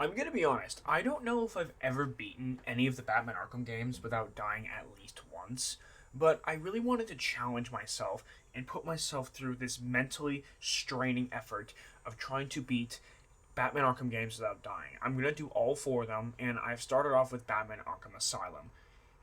I'm gonna be honest, I don't know if I've ever beaten any of the Batman Arkham games without dying at least once, but I really wanted to challenge myself and put myself through this mentally straining effort of trying to beat Batman Arkham games without dying. I'm gonna do all four of them, and I've started off with Batman Arkham Asylum.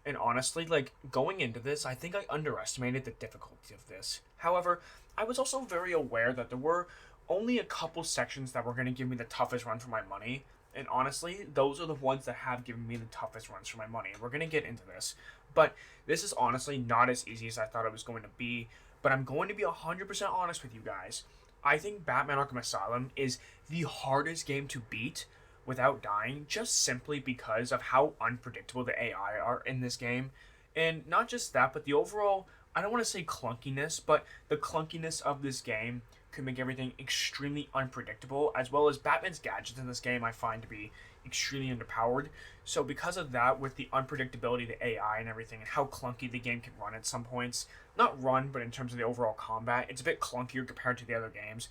And honestly, like, going into this, I think I underestimated the difficulty of this. However, I was also very aware that there were only a couple sections that were going to give me the toughest run for my money. And honestly, those are the ones that have given me the toughest runs for my money. We're going to get into this. But this is honestly not as easy as I thought it was going to be. But I'm going to be 100% honest with you guys. I think Batman Arkham Asylum is the hardest game to beat without dying, just simply because of how unpredictable the AI are in this game. And not just that, but the overall, I don't want to say clunkiness, but the clunkiness of this game could make everything extremely unpredictable, as well as Batman's gadgets in this game I find to be extremely underpowered. So because of that, with the unpredictability of the AI and everything, and how clunky the game can run at some points, not run, but in terms of the overall combat, it's a bit clunkier compared to the other games.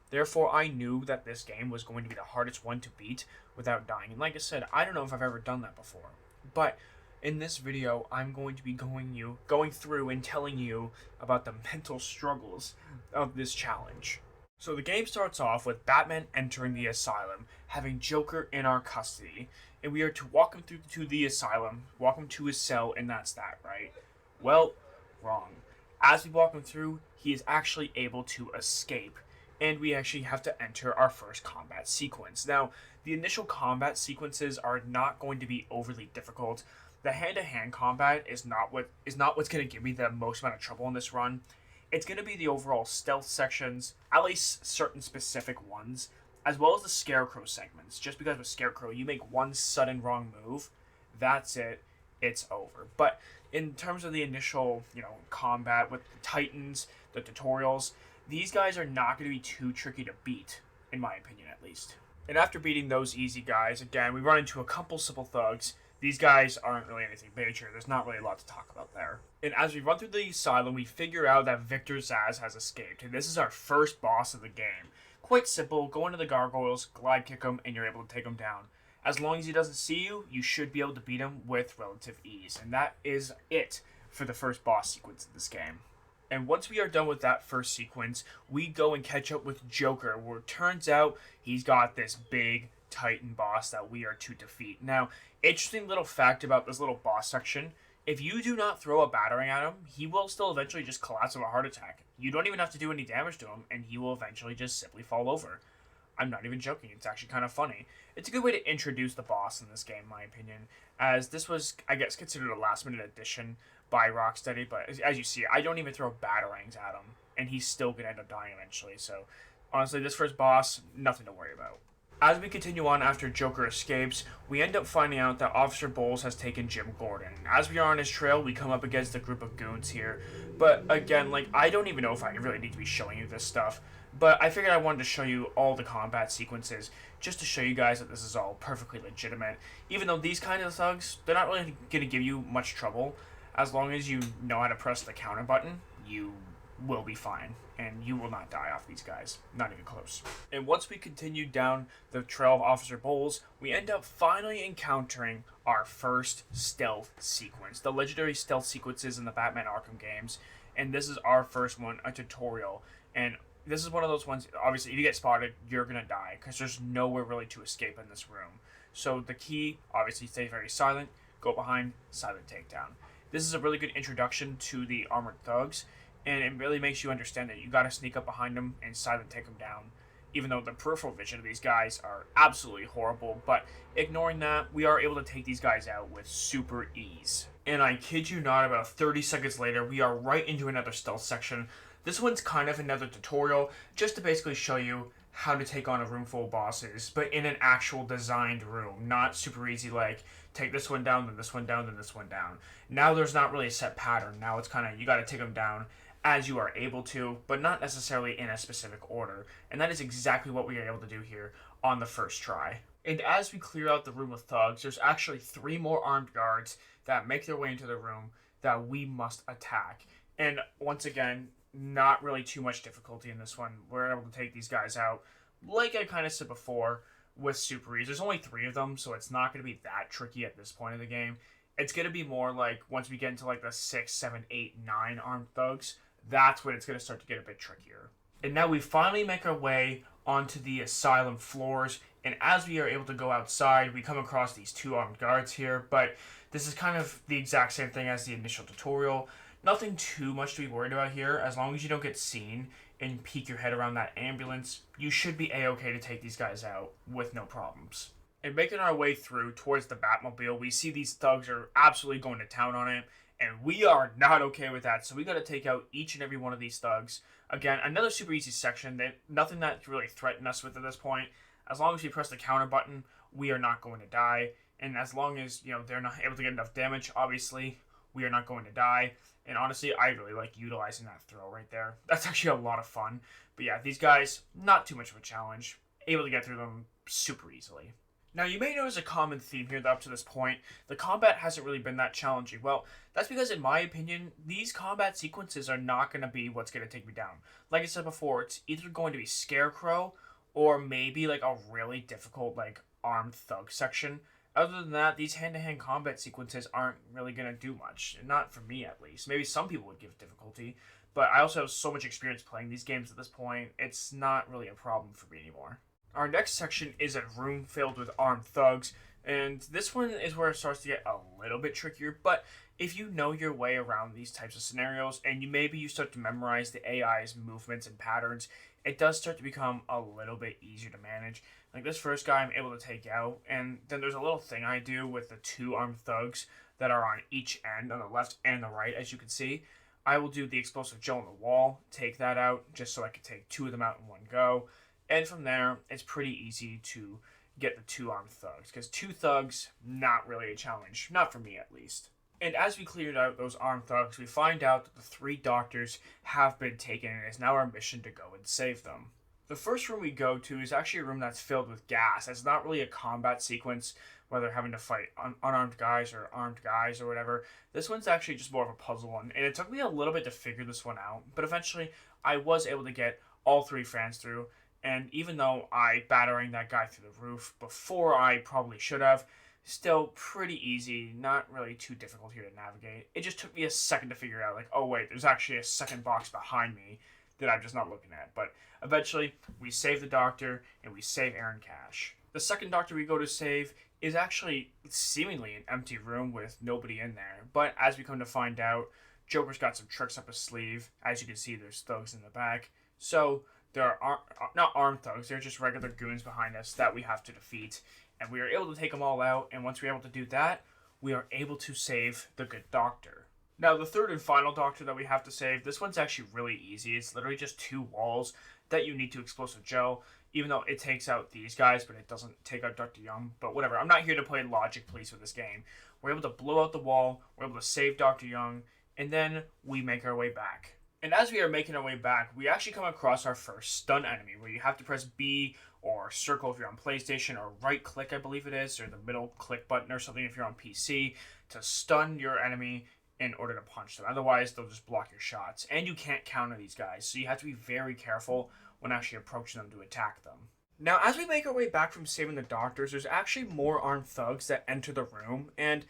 Therefore, I knew that this game was going to be the hardest one to beat without dying. And like I said, I don't know if I've ever done that before. But in this video, I'm going to be going through and telling you about the mental struggles of this challenge. So the game starts off with Batman entering the asylum, having Joker in our custody, and we are to walk him through to the asylum, walk him to his cell, and that's that, right? Well, wrong. As we walk him through, he is actually able to escape, and we actually have to enter our first combat sequence. Now, the initial combat sequences are not going to be overly difficult. The hand-to-hand combat is not what's going to give me the most amount of trouble in this run. It's going to be the overall stealth sections, at least certain specific ones, as well as the Scarecrow segments. Just because with Scarecrow, you make one sudden wrong move, that's it, it's over. But in terms of the initial, combat with the Titans, the tutorials, these guys are not going to be too tricky to beat, in my opinion at least. And after beating those easy guys, again, we run into a couple simple thugs. These guys aren't really anything major. There's not really a lot to talk about there. And as we run through the asylum, we figure out that Victor Zsasz has escaped. And this is our first boss of the game. Quite simple. Go into the gargoyles, glide kick him, and you're able to take him down. As long as he doesn't see you, you should be able to beat him with relative ease. And that is it for the first boss sequence of this game. And once we are done with that first sequence, we go and catch up with Joker, where it turns out he's got this big Titan boss that we are to defeat. Now, interesting little fact about this little boss section: if you do not throw a battering at him, he will still eventually just collapse of a heart attack. You don't even have to do any damage to him, and he will eventually just simply fall over. I'm not even joking, it's actually kind of funny. It's a good way to introduce the boss in this game, in my opinion, as this was, I guess, considered a last-minute addition by Rocksteady, but as you see, I don't even throw batarangs at him, and he's still going to end up dying eventually, so honestly, this first boss, nothing to worry about. As we continue on after Joker escapes, we end up finding out that Officer Bowles has taken Jim Gordon. As we are on his trail, we come up against a group of goons here, but again, I don't even know if I really need to be showing you this stuff, but I figured I wanted to show you all the combat sequences, just to show you guys that this is all perfectly legitimate. Even though these kind of thugs, they're not really going to give you much trouble. As long as you know how to press the counter button, you will be fine, and you will not die off these guys. Not even close. And once we continue down the trail of Officer Bowles, we end up finally encountering our first stealth sequence. The legendary stealth sequences in the Batman Arkham games, and this is our first one, a tutorial. And this is one of those ones, obviously, if you get spotted, you're going to die, because there's nowhere really to escape in this room. So the key, obviously, stay very silent, go behind, silent takedown. This is a really good introduction to the armored thugs, and it really makes you understand that you gotta sneak up behind them and silent take them down. Even though the peripheral vision of these guys are absolutely horrible, but ignoring that, we are able to take these guys out with super ease. And I kid you not, about 30 seconds later, we are right into another stealth section. This one's kind of another tutorial, just to basically show you how to take on a room full of bosses, but in an actual designed room, not super easy like take this one down, then this one down, then this one down. Now there's not really a set pattern. Now it's kind of, you got to take them down as you are able to, but not necessarily in a specific order. And that is exactly what we are able to do here on the first try. And as we clear out the room of thugs, there's actually 3 more armed guards that make their way into the room that we must attack. And once again, not really too much difficulty in this one. We're able to take these guys out. Like I kind of said before, with Super E's. There's only 3 of them, so it's not going to be that tricky at this point of the game. It's going to be more like once we get into like the 6, 7, 8, 9 armed thugs, that's when it's going to start to get a bit trickier. And now we finally make our way onto the Asylum floors, and as we are able to go outside, we come across these 2 armed guards here, but this is kind of the exact same thing as the initial tutorial. Nothing too much to be worried about here. As long as you don't get seen and peek your head around that ambulance, you should be a-okay to take these guys out with no problems. And making our way through towards the Batmobile, we see these thugs are absolutely going to town on it, and we are not okay with that, so we got to take out each and every one of these thugs. Again, another super easy section. Nothing that really threatened us with at this point. As long as we press the counter button, we are not going to die. And as long as, they're not able to get enough damage, obviously, we are not going to die. And honestly, I really like utilizing that throw right there. That's actually a lot of fun. But yeah, these guys, not too much of a challenge. Able to get through them super easily. Now, you may notice a common theme here that up to this point, the combat hasn't really been that challenging. Well, that's because, in my opinion, these combat sequences are not going to be what's going to take me down. Like I said before, it's either going to be Scarecrow or maybe like a really difficult like armed thug section. Other than that, these hand-to-hand combat sequences aren't really going to do much. Not for me, at least. Maybe some people would give difficulty, but I also have so much experience playing these games at this point, it's not really a problem for me anymore. Our next section is a room filled with armed thugs, and this one is where it starts to get a little bit trickier, but if you know your way around these types of scenarios, and you start to memorize the AI's movements and patterns, it does start to become a little bit easier to manage. Like this first guy I'm able to take out, and then there's a little thing I do with the 2 armed thugs that are on each end, on the left and the right, as you can see. I will do the explosive Joe on the wall, take that out, just so I can take 2 of them out in one go. And from there, it's pretty easy to get the 2 armed thugs, because 2 thugs, not really a challenge, not for me at least. And as we cleared out those armed thugs, we find out that the 3 doctors have been taken, and it's now our mission to go and save them. The first room we go to is actually a room that's filled with gas. It's not really a combat sequence, whether having to fight unarmed guys or armed guys or whatever. This one's actually just more of a puzzle one, and it took me a little bit to figure this one out, but eventually I was able to get all 3 fans through. And even though I battering that guy through the roof before I probably should have, still pretty easy, not really too difficult here to navigate. It just took me a second to figure out, like, oh wait, there's actually a second box behind me that I'm just not looking at. But eventually, we save the doctor, and we save Aaron Cash. The second doctor we go to save is actually seemingly an empty room with nobody in there. But as we come to find out, Joker's got some tricks up his sleeve. As you can see, there's thugs in the back. So there are not armed thugs, they're just regular goons behind us that we have to defeat. And we are able to take them all out, and once we're able to do that, we are able to save the good doctor. Now, the third and final doctor that we have to save, this one's actually really easy. It's literally just 2 walls that you need to explosive Joe, even though it takes out these guys, but it doesn't take out Dr. Young. But whatever, I'm not here to play logic police with this game. We're able to blow out the wall, we're able to save Dr. Young, and then we make our way back. And as we are making our way back, we actually come across our first stun enemy, where you have to press B or circle if you're on PlayStation, or right click, I believe it is, or the middle click button or something if you're on PC, to stun your enemy in order to punch them. Otherwise, they'll just block your shots. And you can't counter these guys, so you have to be very careful when actually approaching them to attack them. Now, as we make our way back from saving the doctors, there's actually more armed thugs that enter the room, and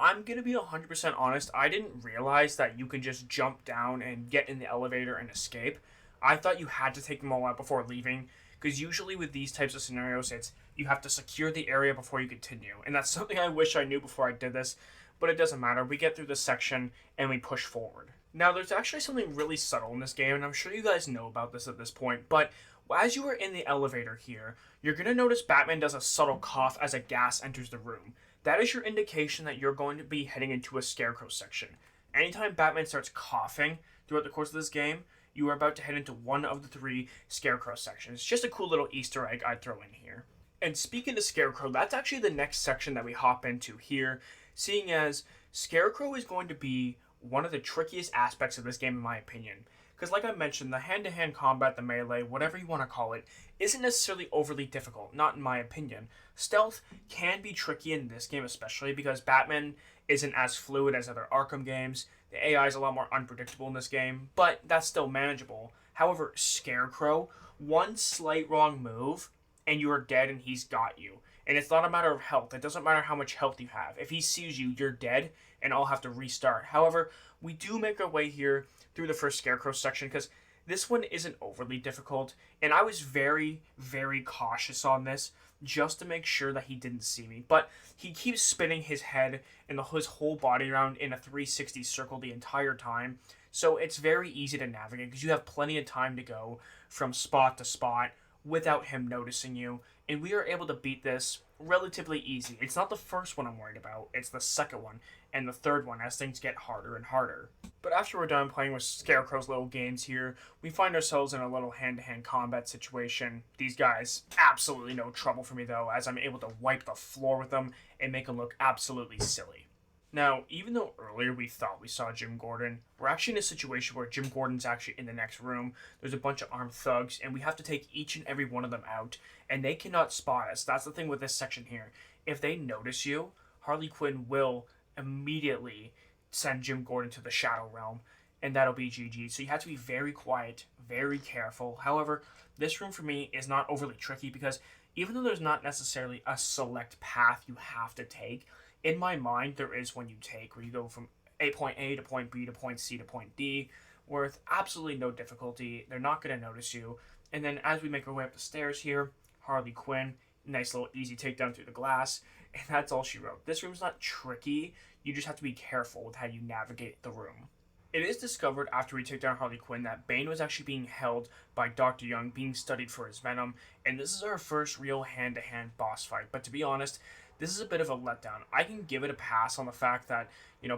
I'm going to be 100% honest, I didn't realize that you could just jump down and get in the elevator and escape. I thought you had to take them all out before leaving, because usually with these types of scenarios, it's you have to secure the area before you continue, and that's something I wish I knew before I did this, but it doesn't matter. We get through this section, and we push forward. Now, there's actually something really subtle in this game, and I'm sure you guys know about this at this point, but as you are in the elevator here, you're going to notice Batman does a subtle cough as a gas enters the room. That is your indication that you're going to be heading into a Scarecrow section. Anytime Batman starts coughing throughout the course of this game, you are about to head into one of the 3 Scarecrow sections. It's just a cool little Easter egg I'd throw in here. And speaking of Scarecrow, that's actually the next section that we hop into here, seeing as Scarecrow is going to be one of the trickiest aspects of this game in my opinion. Because like I mentioned, the hand-to-hand combat, the melee, whatever you want to call it, isn't necessarily overly difficult, not in my opinion. Stealth can be tricky in this game especially because Batman isn't as fluid as other Arkham games. The AI is a lot more unpredictable in this game, but that's still manageable. However, Scarecrow, one slight wrong move, and you are dead and he's got you. And it's not a matter of health. It doesn't matter how much health you have. If he sees you, you're dead, and I'll have to restart. However, we do make our way here through the first Scarecrow section because this one isn't overly difficult, and I was very, very cautious on this just to make sure that he didn't see me. But he keeps spinning his head and his whole body around in a 360 circle the entire time, so it's very easy to navigate because you have plenty of time to go from spot to spot without him noticing you, and we are able to beat this relatively easy. It's not the first one I'm worried about, it's the second one and the third one as things get harder and harder. But after we're done playing with Scarecrow's little games here, we find ourselves in a little hand-to-hand combat situation. These guys, absolutely no trouble for me though, as I'm able to wipe the floor with them and make them look absolutely silly. Now, even though earlier we thought we saw Jim Gordon, we're actually in a situation where Jim Gordon's actually in the next room. There's a bunch of armed thugs, and we have to take each and every one of them out, and they cannot spot us. That's the thing with this section here. If they notice you, Harley Quinn will immediately send Jim Gordon to the Shadow Realm, and that'll be GG. So you have to be very quiet, very careful. However, this room for me is not overly tricky because even though there's not necessarily a select path you have to take, in my mind, there is one you take where you go from point A to point B to point C to point D with absolutely no difficulty. They're not going to notice you. And then as we make our way up the stairs here, Harley Quinn, nice little easy takedown through the glass, and that's all she wrote. This room's not tricky. You just have to be careful with how you navigate the room. It is discovered after we take down Harley Quinn that Bane was actually being held by Dr. Young, being studied for his venom, and this is our first real hand-to-hand boss fight. But to be honest, this is a bit of a letdown. I can give it a pass on the fact that,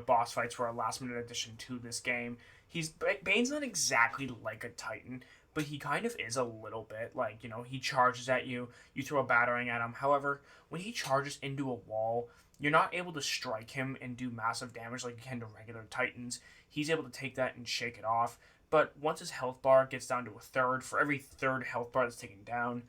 boss fights were a last-minute addition to this game. Bane's not exactly like a Titan, but he kind of is a little bit. Like, he charges at you, you throw a battering at him. However, when he charges into a wall, you're not able to strike him and do massive damage like you can to regular Titans. He's able to take that and shake it off. But once his health bar gets down to a third, for every third health bar that's taken down,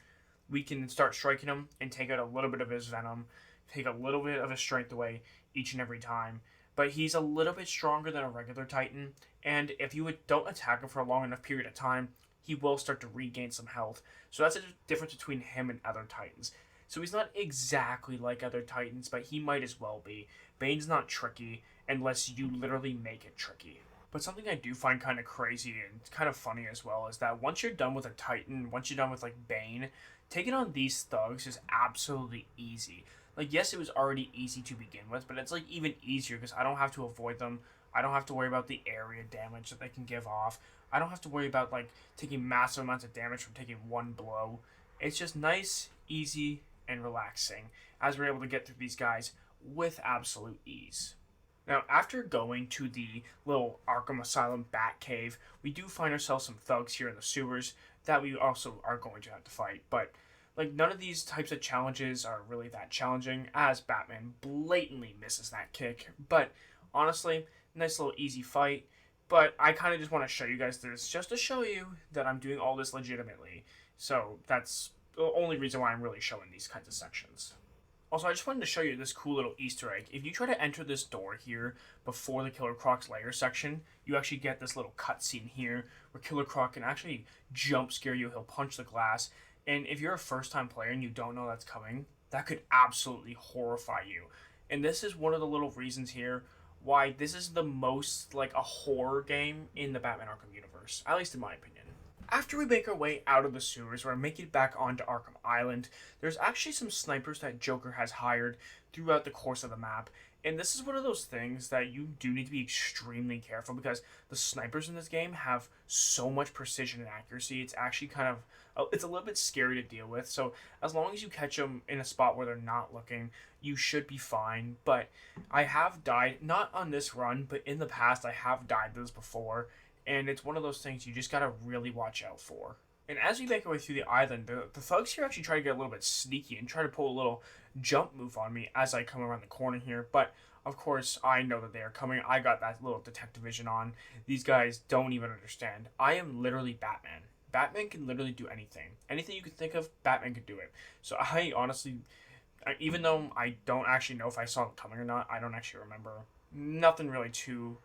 we can start striking him and take out a little bit of his venom, take a little bit of his strength away each and every time. But he's a little bit stronger than a regular Titan, and if you don't attack him for a long enough period of time, he will start to regain some health. So that's the difference between him and other Titans. So he's not exactly like other Titans, but he might as well be. Bane's not tricky unless you literally make it tricky. But something I do find kind of crazy and kind of funny as well is that once you're done with a Titan, once you're done with like Bane, taking on these thugs is absolutely easy. Like, yes, it was already easy to begin with, but it's like even easier because I don't have to avoid them. I don't have to worry about the area damage that they can give off. I don't have to worry about like taking massive amounts of damage from taking one blow. It's just nice, easy, and relaxing as we're able to get through these guys with absolute ease. Now, after going to the little Arkham Asylum bat cave, we do find ourselves some thugs here in the sewers that we also are going to have to fight, but none of these types of challenges are really that challenging as Batman blatantly misses that kick. But honestly, nice little easy fight. But I kind of just want to show you guys this just to show you that I'm doing all this legitimately. So that's the only reason why I'm really showing these kinds of sections. Also, I just wanted to show you this cool little Easter egg. If you try to enter this door here before the Killer Croc's lair section, you actually get this little cutscene here where Killer Croc can actually jump scare you. He'll punch the glass. And if you're a first-time player and you don't know that's coming, that could absolutely horrify you. And this is one of the little reasons here why this is the most like a horror game in the Batman Arkham universe, at least in my opinion. After we make our way out of the sewers, we're making it back onto Arkham Island. There's actually some snipers that Joker has hired throughout the course of the map. And this is one of those things that you do need to be extremely careful because the snipers in this game have so much precision and accuracy. It's actually it's a little bit scary to deal with. So as long as you catch them in a spot where they're not looking, you should be fine. But I have died, not on this run, but in the past I have died this before. And it's one of those things you just gotta really watch out for. And as we make our way through the island, the thugs here actually try to get a little bit sneaky and try to pull a little jump move on me as I come around the corner here. But, of course, I know that they are coming. I got that little detective vision on. These guys don't even understand. I am literally Batman. Batman can literally do anything. Anything you can think of, Batman could do it. So I honestly, even though I don't actually know if I saw it coming or not, I don't actually remember. Nothing really too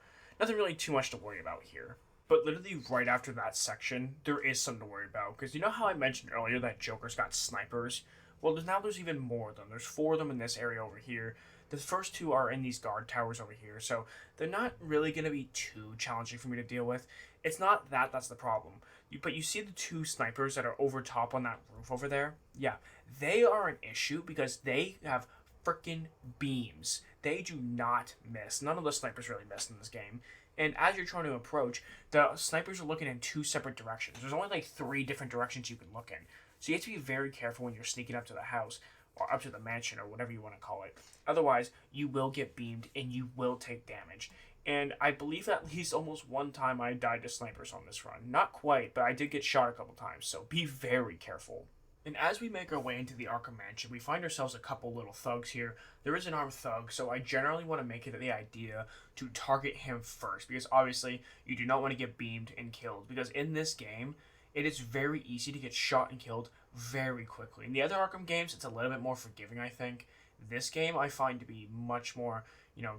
much to worry about here. But literally right after that section, there is something to worry about. Because you know how I mentioned earlier that Joker's got snipers? Well, there's even more of them. There's 4 of them in this area over here. The first 2 are in these guard towers over here, so they're not really going to be too challenging for me to deal with. It's not that's the problem. But you see the 2 snipers that are over top on that roof over there? Yeah, they are an issue because they have freaking beams. They do not miss. None of the snipers really miss in this game. And as you're trying to approach, the snipers are looking in 2 separate directions. There's only like 3 different directions you can look in. So you have to be very careful when you're sneaking up to the house or up to the mansion or whatever you want to call it. Otherwise, you will get beamed and you will take damage. And I believe at least almost one time I died to snipers on this run. Not quite, but I did get shot a couple times, so be very careful. And as we make our way into the Arkham Mansion, we find ourselves a couple little thugs here. There is an armed thug, so I generally want to make it the idea to target him first, because obviously you do not want to get beamed and killed, because in this game, it is very easy to get shot and killed very quickly. In the other Arkham games, it's a little bit more forgiving, I think. This game I find to be much more,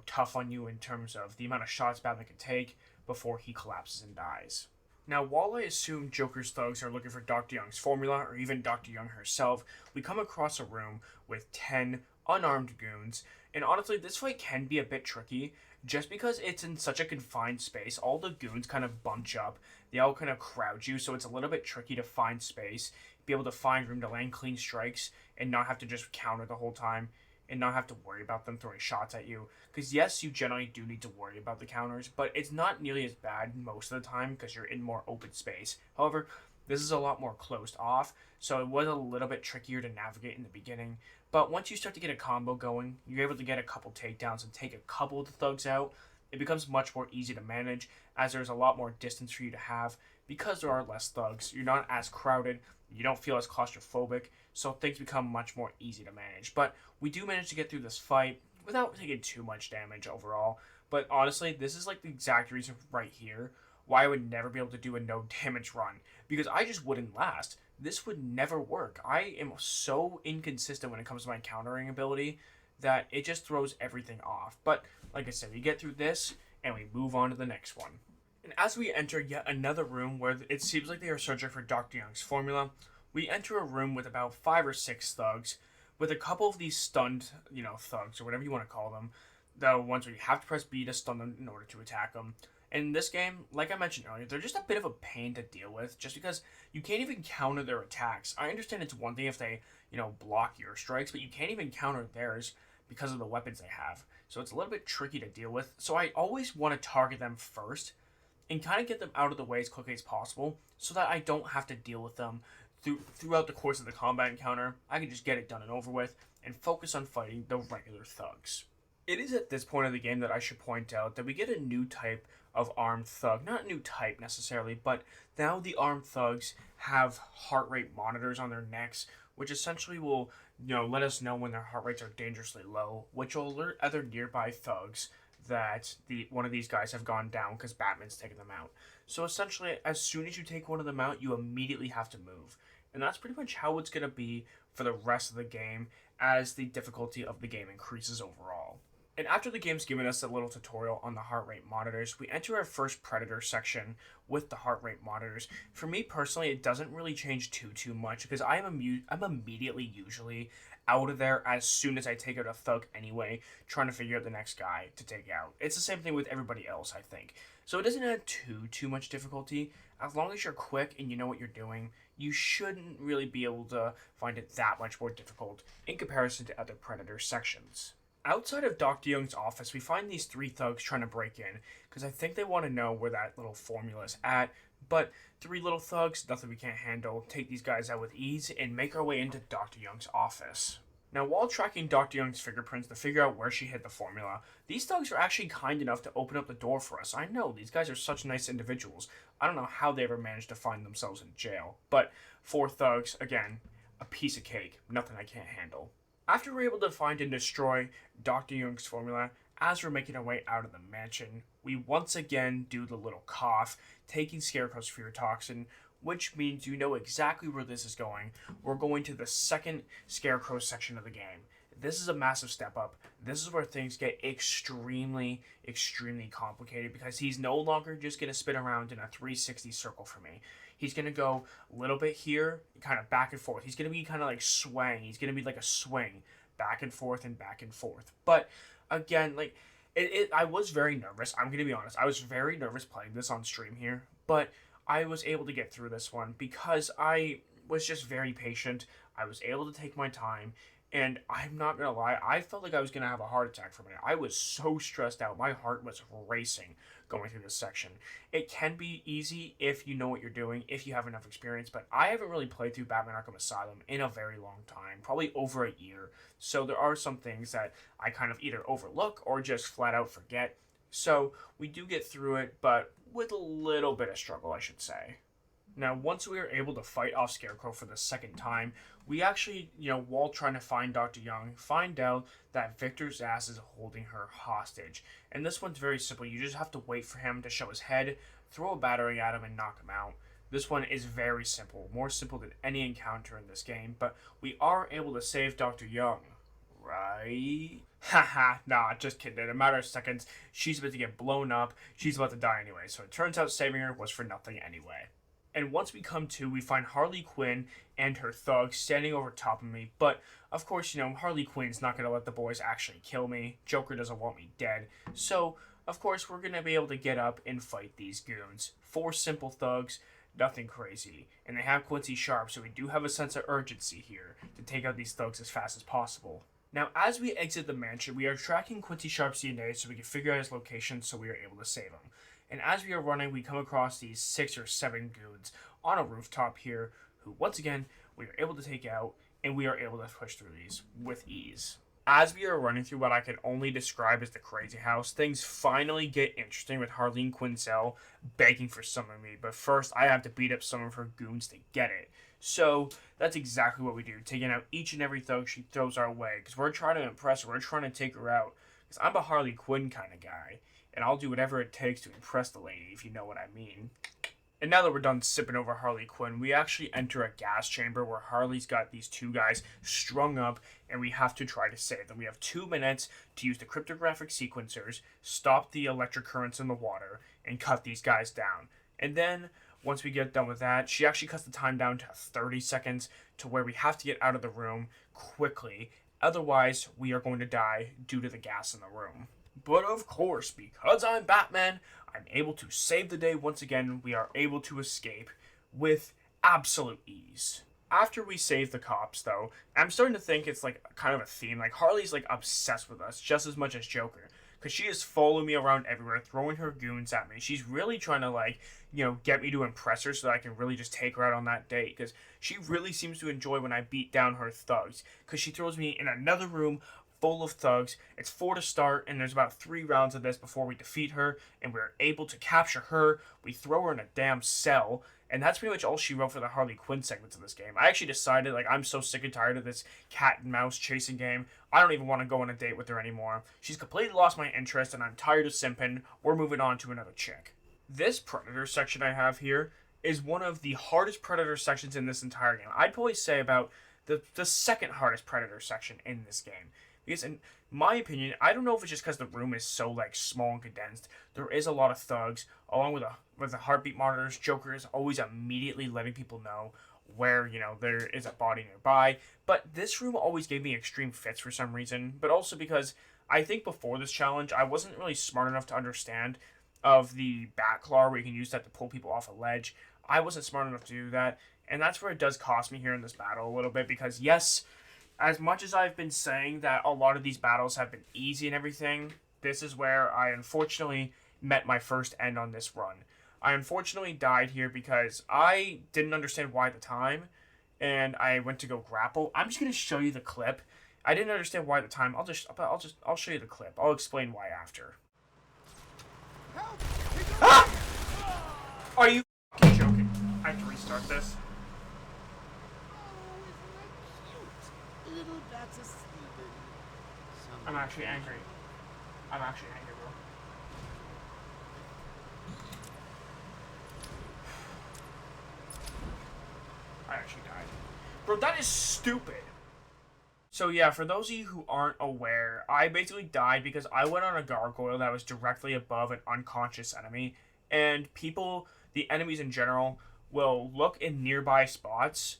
tough on you in terms of the amount of shots Batman can take before he collapses and dies. Now, while I assume Joker's thugs are looking for Dr. Young's formula, or even Dr. Young herself, we come across a room with 10 unarmed goons, and honestly, this fight can be a bit tricky, just because it's in such a confined space. All the goons kind of bunch up, they all kind of crowd you, so it's a little bit tricky to find space, be able to find room to land clean strikes, and not have to just counter the whole time, and not have to worry about them throwing shots at you. Because yes, you generally do need to worry about the counters, but it's not nearly as bad most of the time because you're in more open space. However, this is a lot more closed off, so it was a little bit trickier to navigate in the beginning. But once you start to get a combo going, you're able to get a couple takedowns and take a couple of the thugs out. It becomes much more easy to manage as there's a lot more distance for you to have because there are less thugs. You're not as crowded, you don't feel as claustrophobic, so things become much more easy to manage. But we do manage to get through this fight without taking too much damage overall. But honestly, this is like the exact reason right here why I would never be able to do a no damage run, because I just wouldn't last. This would never work. I am so inconsistent when it comes to my countering ability that it just throws everything off. But like I said, we get through this and we move on to the next one. And as we enter yet another room where it seems like they are searching for Dr. Young's formula, we enter a room with about 5 or 6 thugs, with a couple of these stunned, thugs, or whatever you want to call them, the ones where you have to press B to stun them in order to attack them. And in this game, like I mentioned earlier, they're just a bit of a pain to deal with, just because you can't even counter their attacks. I understand it's one thing if they, block your strikes, but you can't even counter theirs because of the weapons they have. So it's a little bit tricky to deal with. So I always want to target them first and kind of get them out of the way as quickly as possible so that I don't have to deal with them throughout the course of the combat encounter. I can just get it done and over with and focus on fighting the regular thugs. It is at this point of the game that I should point out that we get a new type of armed thug. Not a new type necessarily, but now the armed thugs have heart rate monitors on their necks, which essentially will, let us know when their heart rates are dangerously low, which will alert other nearby thugs that one of these guys have gone down because Batman's taken them out. So essentially, as soon as you take one of them out, you immediately have to move. And that's pretty much how it's going to be for the rest of the game as the difficulty of the game increases overall. And after the game's given us a little tutorial on the heart rate monitors, we enter our first Predator section with the heart rate monitors. For me personally, it doesn't really change too much because I'm immediately usually out of there as soon as I take out a thug anyway, trying to figure out the next guy to take out. It's the same thing with everybody else, I think. So it doesn't add too much difficulty. As long as you're quick and you know what you're doing, you shouldn't really be able to find it that much more difficult in comparison to other Predator sections. Outside of Dr. Young's office, we find these 3 thugs trying to break in, because I think they want to know where that little formula is at, but 3 little thugs, nothing we can't handle, take these guys out with ease, and make our way into Dr. Young's office. Now, while tracking Dr. Young's fingerprints to figure out where she hid the formula, these thugs are actually kind enough to open up the door for us. I know, these guys are such nice individuals. I don't know how they ever managed to find themselves in jail, but 4 thugs, again, a piece of cake, nothing I can't handle. After we're able to find and destroy Dr. Young's formula, as we're making our way out of the mansion, we once again do the little cough, taking Scarecrow's fear toxin, which means you know exactly where this is going. We're going to the second Scarecrow section of the game. this is a massive step up. This is where things get extremely, extremely complicated because he's no longer just going to spin around in a 360 circle for me. He's going to go a little bit here, kind of back and forth. He's going to be kind of like swaying. He's going to be like a swing, back and forth and back and forth. But again, like, I was very nervous. I'm going to be honest. I was very nervous playing this on stream here. But I was able to get through this one because I was just very patient. I was able to take my time. And I'm not going to lie, I felt like I was going to have a heart attack for a minute. I was so stressed out. My heart was racing going through this section. It can be easy if you know what you're doing, if you have enough experience, but I haven't really played through Batman Arkham Asylum in a very long time, probably over a year. So there are some things that I kind of either overlook or just flat out forget. So we do get through it, but with a little bit of struggle, I should say. Now, once we were able to fight off Scarecrow for the second time, we actually, while trying to find Dr. Young, find out that Victor's ass is holding her hostage. And this one's very simple. You just have to wait for him to show his head, throw a battery at him, and knock him out. This one is very simple, more simple than any encounter in this game, but we are able to save Dr. Young, right? Haha, nah, just kidding. In a matter of seconds, she's about to get blown up, she's about to die anyway, so it turns out saving her was for nothing anyway. And once we come to, we find Harley Quinn and her thugs standing over top of me. But, of course, Harley Quinn's not going to let the boys actually kill me. Joker doesn't want me dead. So, of course, we're going to be able to get up and fight these goons. 4 simple thugs, nothing crazy. And they have Quincy Sharp, so we do have a sense of urgency here to take out these thugs as fast as possible. Now, as we exit the mansion, we are tracking Quincy Sharp's DNA so we can figure out his location so we are able to save him. And as we are running, we come across these 6 or 7 goons on a rooftop here, who, once again, we are able to take out, and we are able to push through these with ease. As we are running through what I can only describe as the crazy house, things finally get interesting with Harleen Quinzel begging for some of me, but first I have to beat up some of her goons to get it. So that's exactly what we do, taking out each and every thug she throws our way, because we're trying to impress her, we're trying to take her out, because I'm a Harley Quinn kind of guy. And I'll do whatever it takes to impress the lady, if you know what I mean. And now that we're done sipping over Harley Quinn, we actually enter a gas chamber where Harley's got these 2 guys strung up, and we have to try to save them. We have 2 minutes to use the cryptographic sequencers, stop the electric currents in the water, and cut these guys down. And then, once we get done with that, she actually cuts the time down to 30 seconds to where we have to get out of the room quickly. Otherwise, we are going to die due to the gas in the room. But of course, because I'm Batman, I'm able to save the day once again. We are able to escape with absolute ease. After we save the cops, though, I'm starting to think it's like kind of a theme. Like, Harley's like obsessed with us just as much as Joker. Because she is following me around everywhere, throwing her goons at me. She's really trying to, get me to impress her so that I can really just take her out on that date. Because she really seems to enjoy when I beat down her thugs. Because she throws me in another room full of thugs. It's 4 to start, and there's about 3 rounds of this before we defeat her, and we're able to capture her. We throw her in a damn cell, and that's pretty much all she wrote for the Harley Quinn segments of this game. I actually decided, I'm so sick and tired of this cat and mouse chasing game. I don't even want to go on a date with her anymore. She's completely lost my interest, and I'm tired of simping. We're moving on to another chick. This Predator section I have here is one of the hardest Predator sections in this entire game. I'd probably say about the second hardest Predator section in this game. Because in my opinion, I don't know if it's just because the room is so small and condensed. There is a lot of thugs, along with the heartbeat monitors. Joker is always immediately letting people know where there is a body nearby. But this room always gave me extreme fits for some reason. But also because I think before this challenge, I wasn't really smart enough to understand of the bat claw where you can use that to pull people off a ledge. I wasn't smart enough to do that, and that's where it does cost me here in this battle a little bit. Because yes, as much as I've been saying that a lot of these battles have been easy and everything, this is where I unfortunately met my first end on this run. I unfortunately died here because I didn't understand why at the time, and I went to go grapple. I'm just gonna show you the clip. I didn't understand why at the time. I'll show you the clip. I'll explain why after. Ah! Are you f***ing joking? I have to restart this. I'm actually angry. I'm actually angry, bro. I actually died. Bro, that is stupid. So yeah, for those of you who aren't aware, I basically died because I went on a gargoyle that was directly above an unconscious enemy, and people, the enemies in general, will look in nearby spots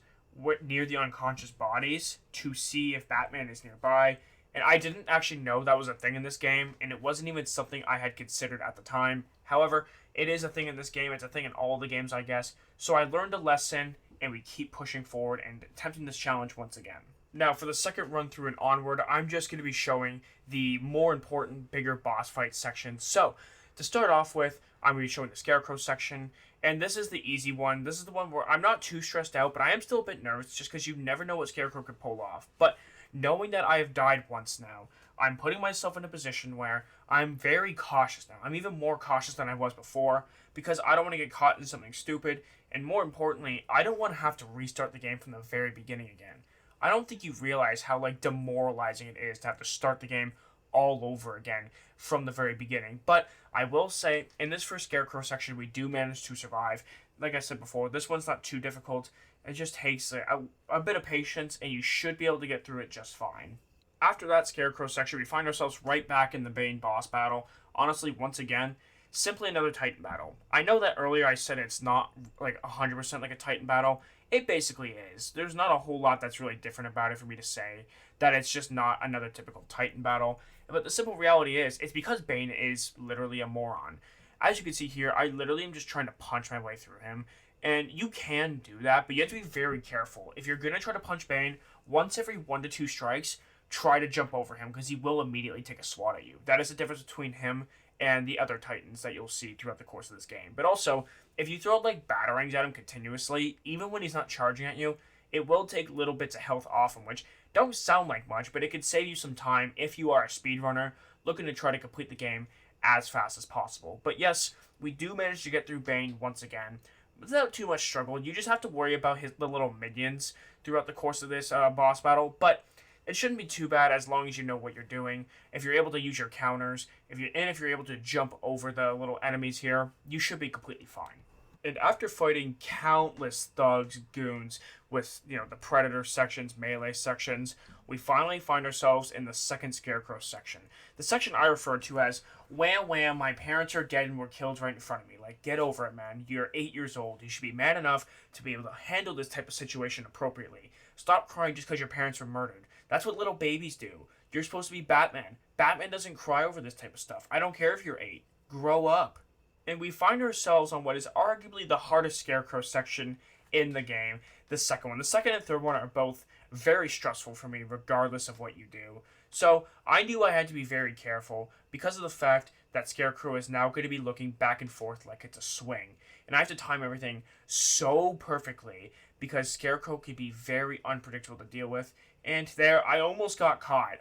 near the unconscious bodies to see if Batman is nearby. And I didn't actually know that was a thing in this game, and it wasn't even something I had considered at the time. However, it is a thing in this game. It's a thing in all the games, I guess. So I learned a lesson, and we keep pushing forward and attempting this challenge once again. Now, for the second run through and onward, I'm just going to be showing the more important, bigger boss fight sections. So, to start off with, I'm going to be showing the Scarecrow section, and this is the easy one. This is the one where I'm not too stressed out, but I am still a bit nervous just because you never know what Scarecrow could pull off. But knowing that I have died once now, I'm putting myself in a position where I'm very cautious now. I'm even more cautious than I was before because I don't want to get caught in something stupid, and more importantly, I don't want to have to restart the game from the very beginning again. I don't think you realize how demoralizing it is to have to start the game all over again from the very beginning. But I will say, in this first Scarecrow section, we do manage to survive. Like I said before, this one's not too difficult. It just takes a bit of patience, and you should be able to get through it just fine. After that Scarecrow section, we find ourselves right back in the Bane boss battle. Honestly, once again, simply another Titan battle. I know that earlier I said it's not 100% like a Titan battle. It basically is. There's not a whole lot that's really different about it for me to say that it's just not another typical Titan battle. But the simple reality is, it's because Bane is literally a moron. As you can see here, I literally am just trying to punch my way through him. And you can do that, but you have to be very careful. If you're going to try to punch Bane, once every 1 to 2 strikes, try to jump over him because he will immediately take a swat at you. That is the difference between him and the other Titans that you'll see throughout the course of this game. But also, if you throw batarangs at him continuously, even when he's not charging at you, it will take little bits of health off him, which don't sound like much, but it could save you some time if you are a speedrunner looking to try to complete the game as fast as possible. But yes, we do manage to get through Bane once again without too much struggle. You just have to worry about the little minions throughout the course of this boss battle, but it shouldn't be too bad as long as you know what you're doing. If you're able to use your counters, if you're able to jump over the little enemies here, you should be completely fine. And after fighting countless thugs, goons, with, the Predator sections, melee sections, we finally find ourselves in the second Scarecrow section. The section I refer to as, wham wham, my parents are dead and were killed right in front of me. Get over it, man. You're 8 years old. You should be man enough to be able to handle this type of situation appropriately. Stop crying just because your parents were murdered. That's what little babies do. You're supposed to be Batman. Batman doesn't cry over this type of stuff. I don't care if you're 8. Grow up. And we find ourselves on what is arguably the hardest Scarecrow section in the game, the second one. The second and third one are both very stressful for me, regardless of what you do. So I knew I had to be very careful because of the fact that Scarecrow is now going to be looking back and forth like it's a swing. And I have to time everything so perfectly because Scarecrow can be very unpredictable to deal with. And there, I almost got caught.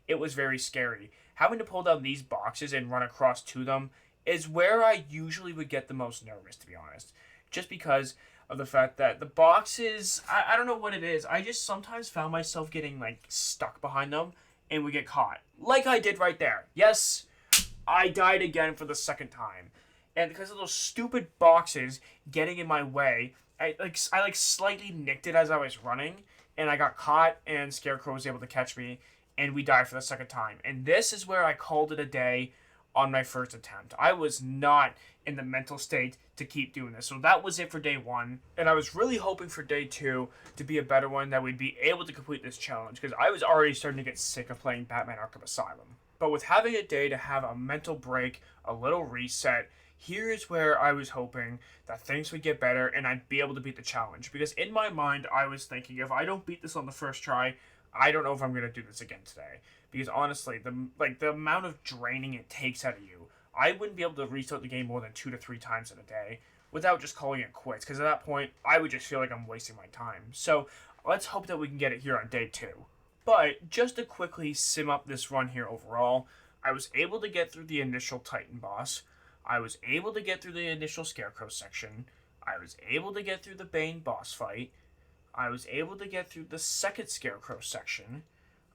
It was very scary. Having to pull down these boxes and run across to them is where I usually would get the most nervous, to be honest. Just because of the fact that the boxes, I don't know what it is. I just sometimes found myself getting, stuck behind them and would get caught. Like I did right there. Yes, I died again for the second time. And because of those stupid boxes getting in my way, I slightly nicked it as I was running, and I got caught, and Scarecrow was able to catch me, and we died for the second time. And this is where I called it a day on my first attempt. I was not in the mental state to keep doing this. So that was it for day 1. And I was really hoping for day 2 to be a better one, that we'd be able to complete this challenge, because I was already starting to get sick of playing Batman Arkham Asylum. But with having a day to have a mental break, a little reset, here is where I was hoping that things would get better and I'd be able to beat the challenge. Because in my mind, I was thinking, if I don't beat this on the first try, I don't know if I'm going to do this again today. Because honestly, the amount of draining it takes out of you, I wouldn't be able to restart the game more than 2 to 3 times in a day without just calling it quits. Because at that point, I would just feel like I'm wasting my time. So let's hope that we can get it here on day 2. But just to quickly sim up this run here overall, I was able to get through the initial Titan boss. I was able to get through the initial Scarecrow section. I was able to get through the Bane boss fight. I was able to get through the second Scarecrow section.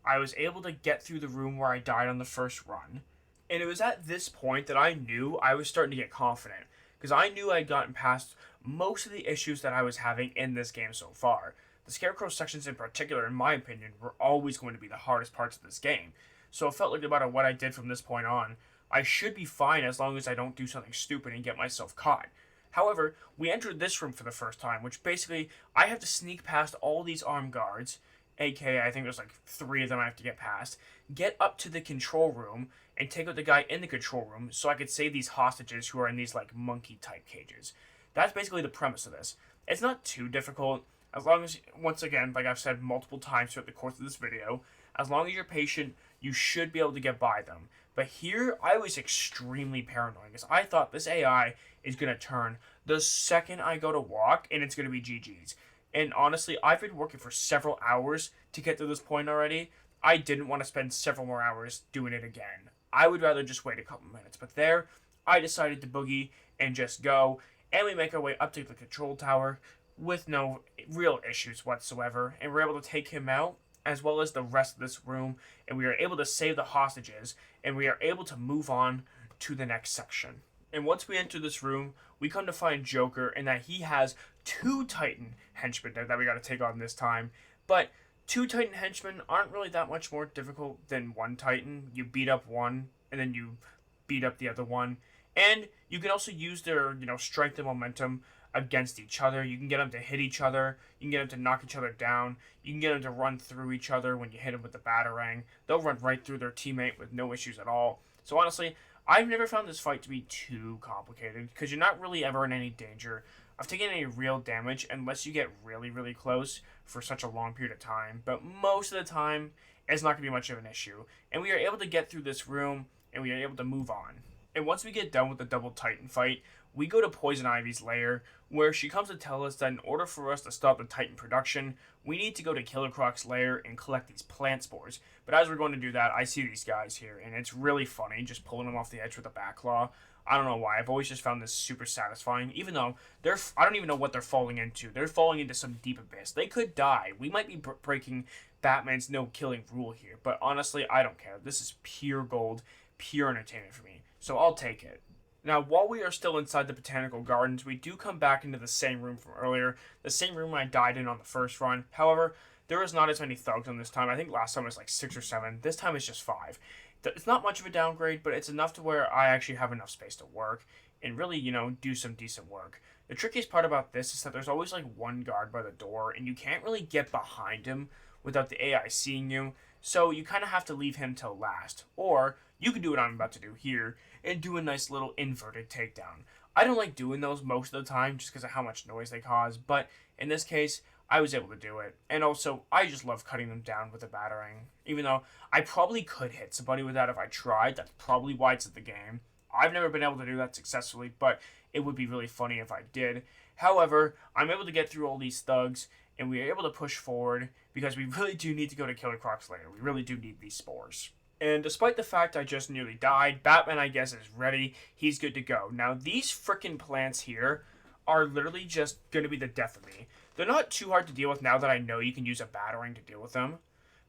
I was able to get through the room where I died on the first run. And it was at this point that I knew I was starting to get confident, because I knew I'd gotten past most of the issues that I was having in this game so far. The Scarecrow sections in particular, in my opinion, were always going to be the hardest parts of this game. So it felt like no matter what I did from this point on, I should be fine as long as I don't do something stupid and get myself caught. However, we entered this room for the first time, which basically I have to sneak past all these armed guards, aka I think there's like 3 of them I have to get past, get up to the control room, and take out the guy in the control room so I could save these hostages who are in these like monkey type cages. That's basically the premise of this. It's not too difficult, as long as, once again, like I've said multiple times throughout the course of this video, as long as you're patient, you should be able to get by them. But here, I was extremely paranoid, because I thought this AI is going to turn the second I go to walk, and it's going to be GG's. And honestly, I've been working for several hours to get to this point already. I didn't want to spend several more hours doing it again. I would rather just wait a couple minutes. But there, I decided to boogie and just go, and we make our way up to the control tower with no real issues whatsoever, and we're able to take him out, as well as the rest of this room, and we are able to save the hostages, and we are able to move on to the next section. And once we enter this room, we come to find Joker, and that he has 2 Titan henchmen that we gotta take on this time. But 2 Titan henchmen aren't really that much more difficult than 1 Titan. You beat up one, and then you beat up the other one. And you can also use their, strength and momentum against each other. You can get them to hit each other. You can get them to knock each other down. You can get them to run through each other when you hit them with the Batarang. They'll run right through their teammate with no issues at all. So honestly, I've never found this fight to be too complicated, because you're not really ever in any danger of taking any real damage unless you get really, really close for such a long period of time. But most of the time, it's not going to be much of an issue. And we are able to get through this room, and we are able to move on. And once we get done with the double Titan fight, we go to Poison Ivy's lair, where she comes to tell us that in order for us to stop the Titan production, we need to go to Killer Croc's lair and collect these plant spores. But as we're going to do that, I see these guys here, and it's really funny just pulling them off the edge with a back claw. I don't know why. I've always just found this super satisfying, even though I don't even know what they're falling into. They're falling into some deep abyss. They could die. We might be breaking Batman's no-killing rule here, but honestly, I don't care. This is pure gold, pure entertainment for me, so I'll take it. Now, while we are still inside the Botanical Gardens, we do come back into the same room from earlier, the same room I died in on the first run. However, there is not as many thugs on this time. I think last time it was like 6 or 7. This time it's just 5. It's not much of a downgrade, but it's enough to where I actually have enough space to work and really, do some decent work. The trickiest part about this is that there's always like one guard by the door, and you can't really get behind him without the AI seeing you, so you kind of have to leave him till last. Or you can do what I'm about to do here and do a nice little inverted takedown. I don't like doing those most of the time just because of how much noise they cause, but in this case, I was able to do it. And also, I just love cutting them down with a Batarang. Even though I probably could hit somebody with that if I tried. That's probably why it's in the game. I've never been able to do that successfully, but it would be really funny if I did. However, I'm able to get through all these thugs, and we are able to push forward because we really do need to go to Killer Croc's lair. We really do need these spores. And despite the fact I just nearly died, Batman, I guess, is ready. He's good to go. Now, these frickin' plants here are literally just going to be the death of me. They're not too hard to deal with now that I know you can use a Batarang to deal with them.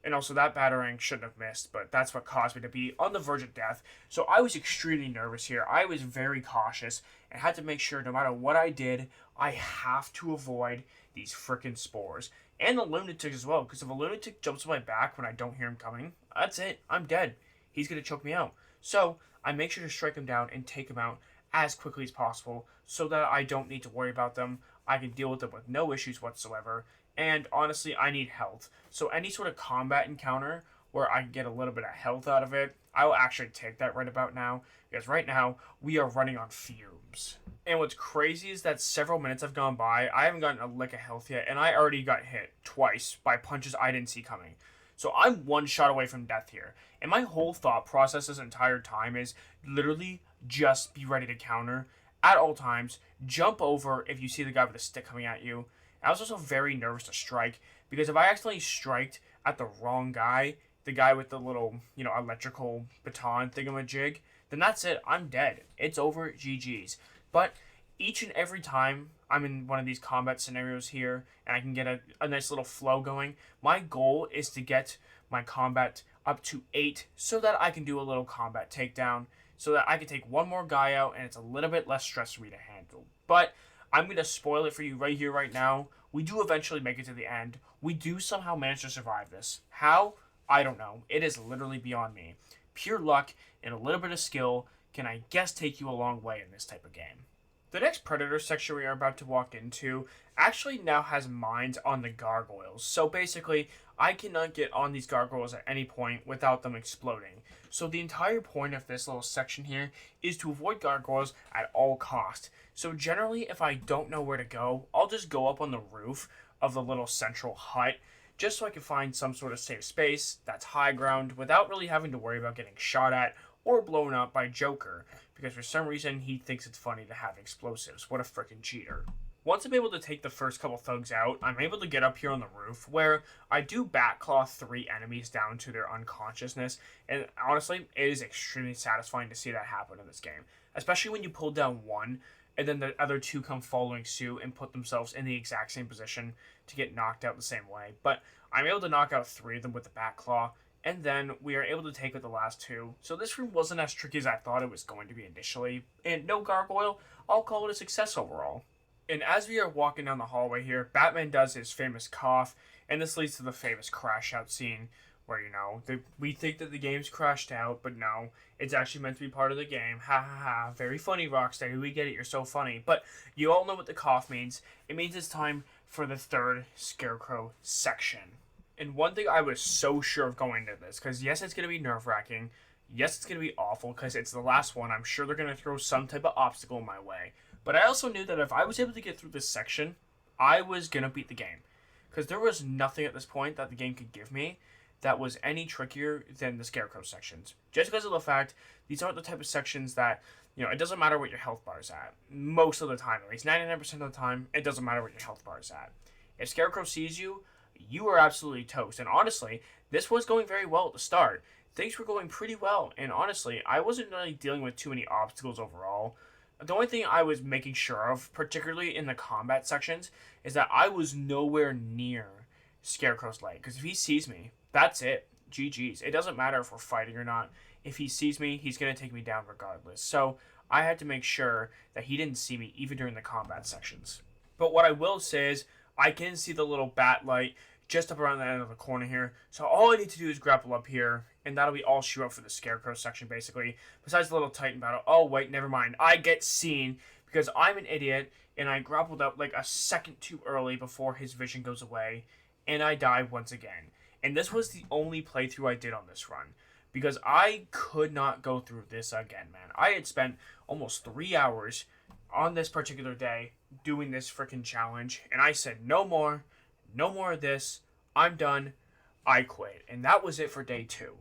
And also, that Batarang shouldn't have missed, but that's what caused me to be on the verge of death. So I was extremely nervous here. I was very cautious and had to make sure no matter what I did, I have to avoid these frickin' spores. And the lunatic as well, because if a lunatic jumps on my back when I don't hear him coming, that's it. I'm dead. He's going to choke me out. So I make sure to strike him down and take him out as quickly as possible so that I don't need to worry about them. I can deal with them with no issues whatsoever. And honestly, I need health. So any sort of combat encounter where I can get a little bit of health out of it, I will actually take that right about now. Because right now, we are running on fumes. And what's crazy is that several minutes have gone by, I haven't gotten a lick of health yet, and I already got hit twice by punches I didn't see coming. So I'm one shot away from death here. And my whole thought process this entire time is literally just be ready to counter at all times. Jump over if you see the guy with a stick coming at you. I was also very nervous to strike, because if I accidentally striked at the wrong guy, the guy with the little, electrical baton thingamajig, then that's it. I'm dead. It's over. GG's. But each and every time I'm in one of these combat scenarios here, and I can get a nice little flow going, my goal is to get my combat up to 8 so that I can do a little combat takedown, so that I can take one more guy out, and it's a little bit less stress for me to handle. But I'm going to spoil it for you right here, right now. We do eventually make it to the end. We do somehow manage to survive this. How? I don't know. It is literally beyond me. Pure luck and a little bit of skill can, I guess, take you a long way in this type of game. The next Predator section we are about to walk into actually now has mines on the gargoyles. So basically, I cannot get on these gargoyles at any point without them exploding. So the entire point of this little section here is to avoid gargoyles at all cost. So generally, if I don't know where to go, I'll just go up on the roof of the little central hut just so I can find some sort of safe space that's high ground without really having to worry about getting shot at or blown up by Joker, because for some reason he thinks it's funny to have explosives. What a freaking cheater. Once I'm able to take the first couple thugs out, I'm able to get up here on the roof, where I do backclaw 3 enemies down to their unconsciousness, and honestly, it is extremely satisfying to see that happen in this game. Especially when you pull down one, and then the other 2 come following suit and put themselves in the exact same position to get knocked out the same way. But I'm able to knock out 3 of them with the backclaw, and then we are able to take out the last 2. So this room wasn't as tricky as I thought it was going to be initially. And no gargoyle, I'll call it a success overall. And as we are walking down the hallway here, Batman does his famous cough, and this leads to the famous crash out scene, where, we think that the game's crashed out, but no, it's actually meant to be part of the game. Ha ha ha, very funny, Rocksteady, we get it, you're so funny. But you all know what the cough means. It means it's time for the 3rd Scarecrow section. And one thing I was so sure of going into this, because yes, it's going to be nerve-wracking, yes, it's going to be awful, because it's the last one, I'm sure they're going to throw some type of obstacle in my way. But I also knew that if I was able to get through this section, I was going to beat the game. Because there was nothing at this point that the game could give me that was any trickier than the Scarecrow sections. Just because of the fact, these aren't the type of sections that, it doesn't matter what your health bar is at. Most of the time, at least 99% of the time, it doesn't matter what your health bar is at. If Scarecrow sees you, you are absolutely toast. And honestly, this was going very well at the start. Things were going pretty well. And honestly, I wasn't really dealing with too many obstacles overall. The only thing I was making sure of, particularly in the combat sections, is that I was nowhere near Scarecrow's leg. Because if he sees me, that's it. GG's. It doesn't matter if we're fighting or not. If he sees me, he's going to take me down regardless. So I had to make sure that he didn't see me even during the combat sections. But what I will say is, I can see the little bat light just up around the end of the corner here. So all I need to do is grapple up here, and that'll be all shoot up for the Scarecrow section, basically. Besides the little Titan battle. Oh, wait, never mind. I get seen because I'm an idiot, and I grappled up like a second too early before his vision goes away, and I die once again. And this was the only playthrough I did on this run, because I could not go through this again, man. I had spent almost 3 hours on this particular day doing this freaking challenge, and I said, no more of this, I'm done, I quit. And that was it for day 2.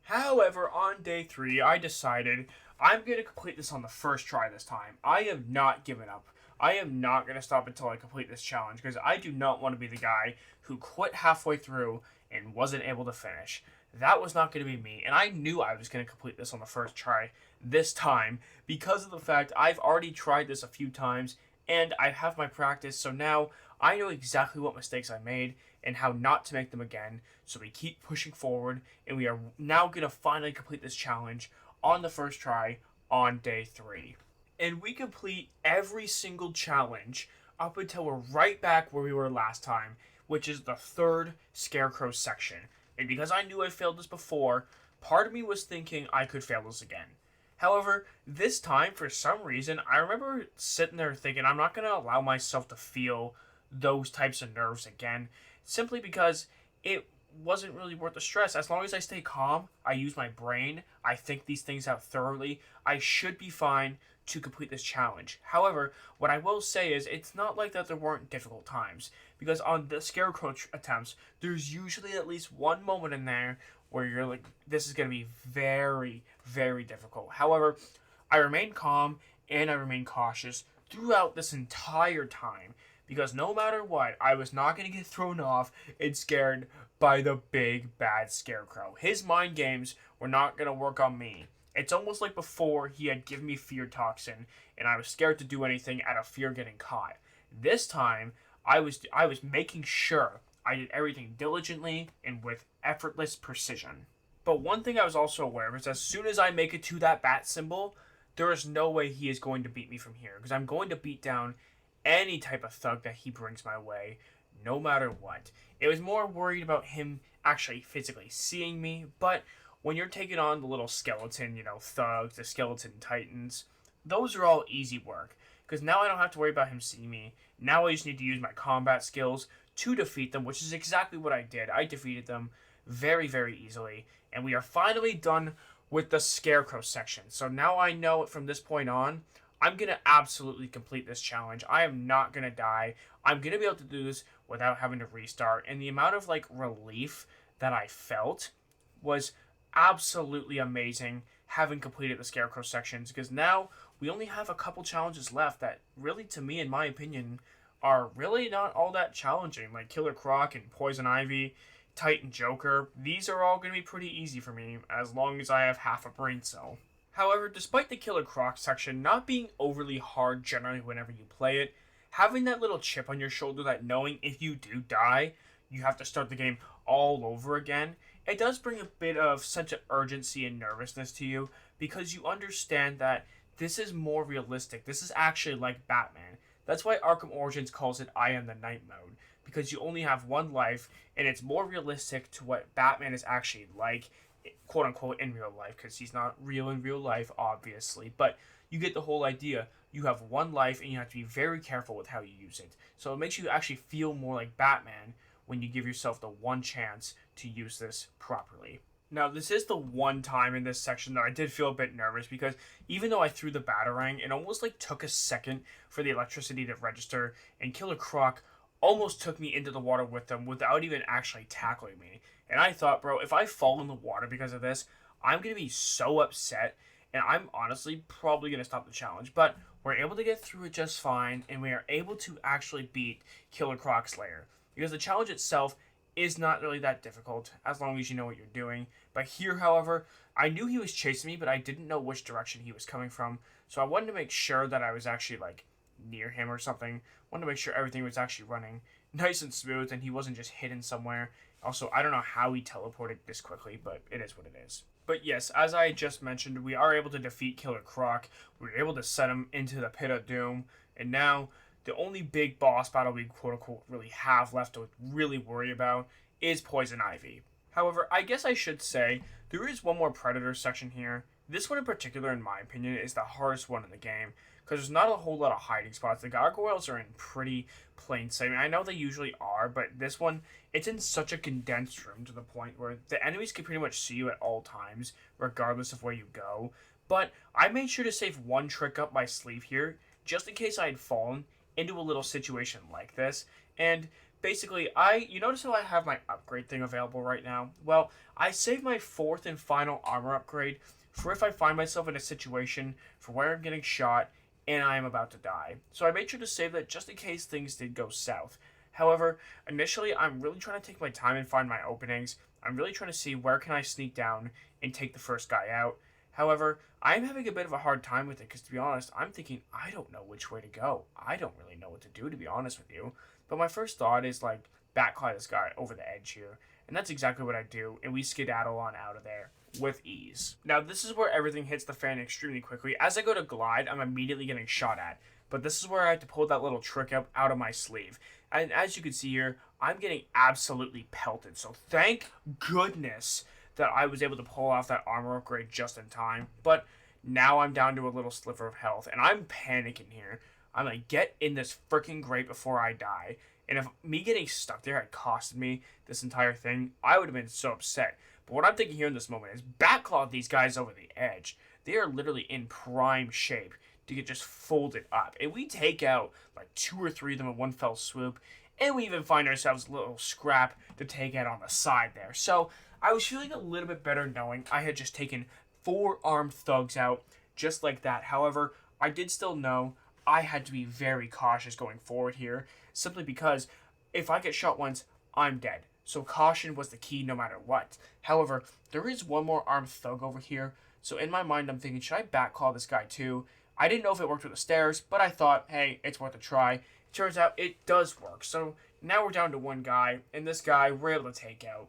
However, on day 3, I decided I'm going to complete this on the first try this time. I have not given up. I am not going to stop until I complete this challenge, because I do not want to be the guy who quit halfway through and wasn't able to finish. That was not going to be me, and I knew I was going to complete this on the first try this time, because of the fact I've already tried this a few times, and I have my practice, so now I know exactly what mistakes I made and how not to make them again. So we keep pushing forward, and we are now going to finally complete this challenge on the first try on day 3. And we complete every single challenge up until we're right back where we were last time, which is the 3rd Scarecrow section. And because I knew I failed this before, part of me was thinking I could fail this again. However, this time, for some reason, I remember sitting there thinking I'm not going to allow myself to feel those types of nerves again, simply because it wasn't really worth the stress. As long as I stay calm, I use my brain, I think these things out thoroughly, I should be fine to complete this challenge. However, what I will say is it's not like that there weren't difficult times, because on the Scarecrow attempts, there's usually at least one moment in there where you're like, this is going to be very, very difficult. However, I remained calm and I remained cautious throughout this entire time, because no matter what, I was not going to get thrown off and scared by the big bad Scarecrow. His mind games were not going to work on me. It's almost like before he had given me fear toxin and I was scared to do anything out of fear getting caught. This time, I was making sure I did everything diligently and with effortless precision. But one thing I was also aware of is as soon as I make it to that bat symbol, there is no way he is going to beat me from here, because I'm going to beat down any type of thug that he brings my way, no matter what. It was more worried about him actually physically seeing me, but when you're taking on the little skeleton, thugs, the skeleton titans, those are all easy work. Because now I don't have to worry about him seeing me. Now I just need to use my combat skills to defeat them, which is exactly what I did. I defeated them very, very easily. And we are finally done with the Scarecrow section. So now I know from this point on, I'm going to absolutely complete this challenge. I am not going to die. I'm going to be able to do this without having to restart. And the amount of relief that I felt was absolutely amazing having completed the Scarecrow sections, because now we only have a couple challenges left that really, to me, in my opinion, are really not all that challenging. Like Killer Croc and Poison Ivy, Titan Joker, these are all going to be pretty easy for me as long as I have half a brain cell. However, despite the Killer Croc section not being overly hard generally whenever you play it, having that little chip on your shoulder that knowing if you do die, you have to start the game all over again, it does bring a bit of sense of urgency and nervousness to you, because you understand that this is more realistic. This is actually like Batman. That's why Arkham Origins calls it I Am the Night mode, because you only have one life, and it's more realistic to what Batman is actually like, quote unquote, in real life, because he's not real in real life, obviously, but you get the whole idea. You have one life, and you have to be very careful with how you use it. So it makes you actually feel more like Batman when you give yourself the one chance to use this properly. Now, this is the one time in this section that I did feel a bit nervous, because even though I threw the Batarang, it almost took a second for the electricity to register, and Killer Croc almost took me into the water with them without even actually tackling me. And I thought, bro, if I fall in the water because of this, I'm going to be so upset, and I'm honestly probably going to stop the challenge. But we're able to get through it just fine, and we are able to actually beat Killer Croc's lair, because the challenge itself is not really that difficult as long as you know what you're doing. But here, however, I knew he was chasing me, but I didn't know which direction he was coming from. So I wanted to make sure that I was actually near him or something. I wanted to make sure everything was actually running nice and smooth and he wasn't just hidden somewhere. Also, I don't know how he teleported this quickly, but it is what it is. But yes, as I just mentioned, we are able to defeat Killer Croc. We were able to set him into the Pit of Doom. And now, the only big boss battle we quote-unquote really have left to really worry about is Poison Ivy. However, I guess I should say, there is one more Predator section here. This one in particular, in my opinion, is the hardest one in the game, because there's not a whole lot of hiding spots. The gargoyles are in pretty plain sight. I mean, I know they usually are, but this one, it's in such a condensed room to the point where the enemies can pretty much see you at all times, regardless of where you go. But I made sure to save one trick up my sleeve here, just in case I had fallen into a little situation like this. And basically, you notice how I have my upgrade thing available right now? Well, I saved my fourth and final armor upgrade for if I find myself in a situation for where I'm getting shot and I am about to die. So I made sure to save that just in case things did go south. However, initially, I'm really trying to take my time and find my openings. I'm really trying to see where can I sneak down and take the first guy out. However, I'm having a bit of a hard time with it, because to be honest, I'm thinking, I don't know which way to go. I don't really know what to do, to be honest with you. But my first thought is backclaw this guy over the edge here. And that's exactly what I do, and we skedaddle on out of there with ease. Now, this is where everything hits the fan extremely quickly. As I go to glide, I'm immediately getting shot at. But this is where I have to pull that little trick up out of my sleeve. And as you can see here, I'm getting absolutely pelted. So thank goodness that I was able to pull off that armor upgrade just in time. But now I'm down to a little sliver of health, and I'm panicking here. I'm like, get in this freaking grate before I die. And if me getting stuck there had costed me this entire thing, I would have been so upset. But what I'm thinking here in this moment is backclaw these guys over the edge. They are literally in prime shape to get just folded up. And we take out 2 or 3 of them in one fell swoop. And we even find ourselves a little scrap to take out on the side there. So I was feeling a little bit better knowing I had just taken 4 armed thugs out just like that. However, I did still know I had to be very cautious going forward here, simply because if I get shot once, I'm dead. So caution was the key no matter what. However, there is one more armed thug over here, so in my mind I'm thinking, should I backcall this guy too? I didn't know if it worked with the stairs, but I thought, hey, it's worth a try. Turns out it does work. So now we're down to one guy, and this guy we're able to take out.